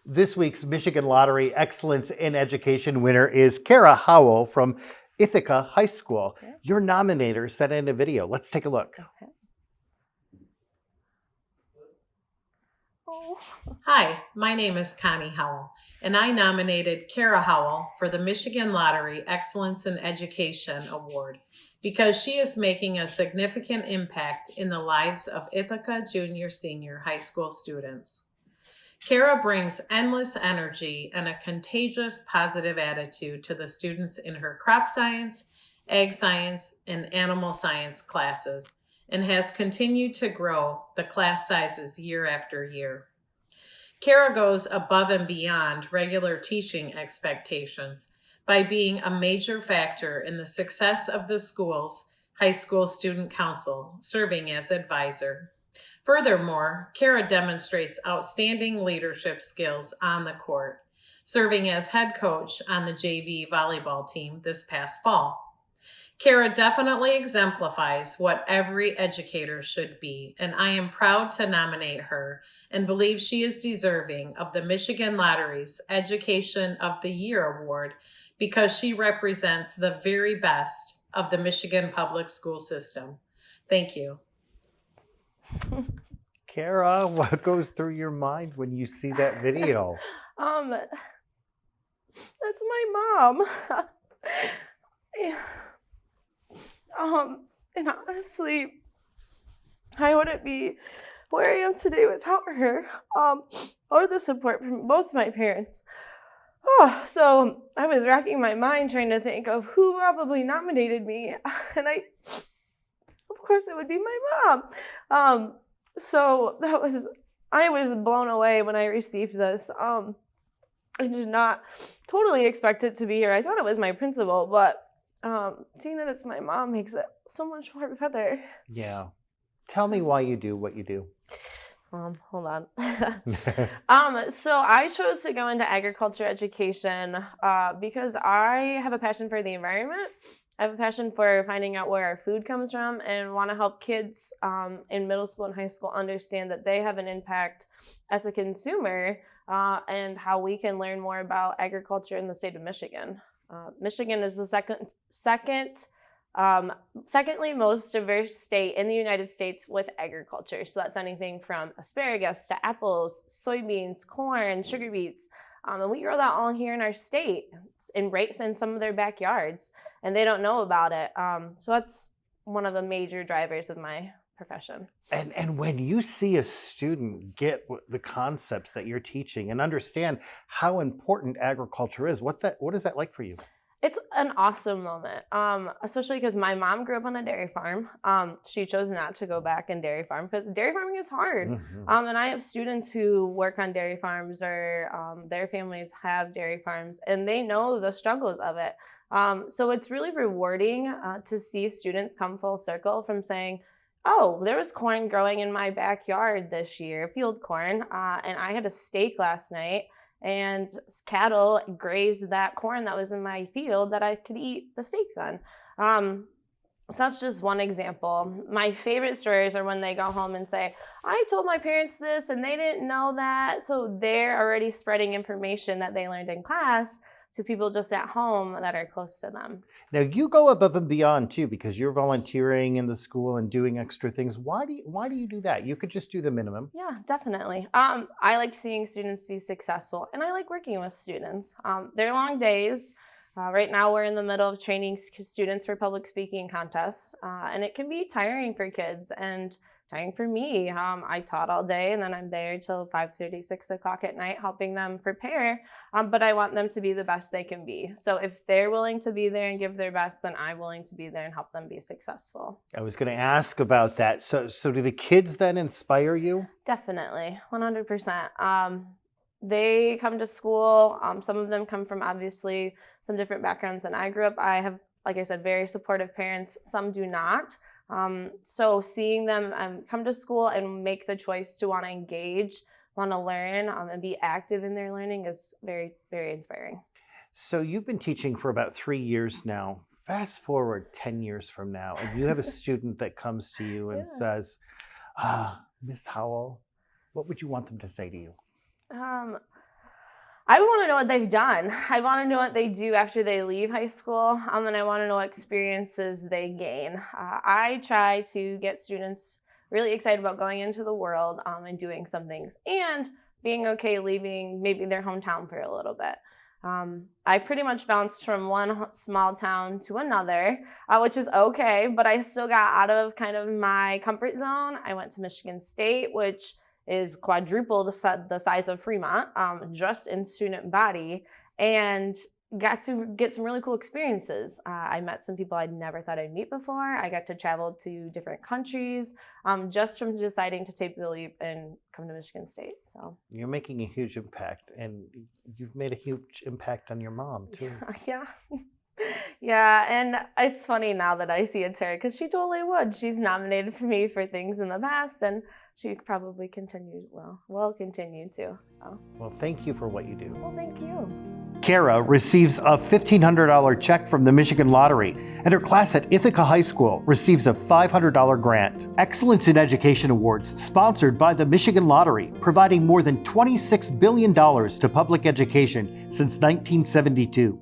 This week's Michigan Lottery Excellence in Education winner is Kera Howell from Ithaca High School. Yes. Your nominator sent in a video. Let's take a look. Okay. Oh. Hi, my name is Connie Howell, and I nominated Kera Howell for the Michigan Lottery Excellence in Education Award because she is making a significant impact in the lives of Ithaca Junior Senior High School students. Kera brings endless energy and a contagious positive attitude to the students in her crop science, ag science, and animal science classes, and has continued to grow the class sizes year after year. Kera goes above and beyond regular teaching expectations by being a major factor in the success of the school's high school student council, serving as advisor. Furthermore, Kera demonstrates outstanding leadership skills on the court, serving as head coach on the JV volleyball team this past fall. Kera definitely exemplifies what every educator should be, and I am proud to nominate her and believe she is deserving of the Michigan Lottery's Education of the Year Award because she represents the very best of the Michigan public school system. Thank you. Kera, what goes through your mind when you see that video? That's my mom. And honestly, I wouldn't be where I am today without her, or the support from both my parents. So I was racking my mind trying to think of who probably nominated me, and of course, it would be my mom. So I was blown away when I received this. I did not totally expect it to be here. I thought it was my principal, but seeing that it's my mom makes it so much more better. Yeah. Tell me why you do what you do. Hold on. So I chose to go into agriculture education because I have a passion for the environment. I have a passion for finding out where our food comes from and want to help kids in middle school and high school understand that they have an impact as a consumer and how we can learn more about agriculture in the state of Michigan. Michigan is the secondly most diverse state in the United States with agriculture. So that's anything from asparagus to apples, soybeans, corn, sugar beets. And we grow that all here in our state, right in some of their backyards, and they don't know about it. So that's one of the major drivers of my profession. And when you see a student get the concepts that you're teaching and understand how important agriculture is, what is that like for you? It's an awesome moment, especially because my mom grew up on a dairy farm. She chose not to go back and dairy farm because dairy farming is hard. Mm-hmm. And I have students who work on dairy farms or their families have dairy farms, and they know the struggles of it. So it's really rewarding to see students come full circle from saying, oh, there was corn growing in my backyard this year, field corn, and I had a steak last night. And cattle grazed that corn that was in my field that I could eat the steak then. So that's just one example. My favorite stories are when they go home and say, I told my parents this and they didn't know that. So they're already spreading information that they learned in class to people just at home that are close to them. Now you go above and beyond too, because you're volunteering in the school and doing extra things. Why do you do that? You could just do the minimum. Yeah, definitely. I like seeing students be successful, and I like working with students. They're long days. Right now we're in the middle of training students for public speaking contests, and it can be tiring for kids and tiring for me. I taught all day, and then I'm there till 5:30, 6 o'clock at night helping them prepare, but I want them to be the best they can be. So if they're willing to be there and give their best, then I'm willing to be there and help them be successful. I was going to ask about that. So do the kids then inspire you? Definitely, 100%. They come to school. Some of them come from obviously some different backgrounds than I grew up. I have, like I said, very supportive parents. Some do not. So seeing them come to school and make the choice to want to engage, want to learn, and be active in their learning is very, very inspiring. So you've been teaching for about 3 years now. Fast forward 10 years from now, and you have a student that comes to you and says, Miss Howell, what would you want them to say to you? I want to know what they've done. I want to know what they do after they leave high school, and I want to know what experiences they gain. I try to get students really excited about going into the world and doing some things, and being okay leaving maybe their hometown for a little bit. I pretty much bounced from one small town to another, which is okay, but I still got out of kind of my comfort zone. I went to Michigan State, which is quadruple the size of Fremont, just in student body, and got to get some really cool experiences. I met some people I'd never thought I'd meet before. I got to travel to different countries just from deciding to take the leap and come to Michigan State. So You're making a huge impact, and you've made a huge impact on your mom too. yeah. Yeah, and it's funny now that I see it's her, because she totally would. She's nominated for me for things in the past, and she probably will continue to. So, Well, thank you for what you do. well, thank you. Kera receives a $1,500 check from the Michigan Lottery, and her class at Ithaca High School receives a $500 grant. Excellence in Education Awards, sponsored by the Michigan Lottery, providing more than $26 billion to public education since 1972.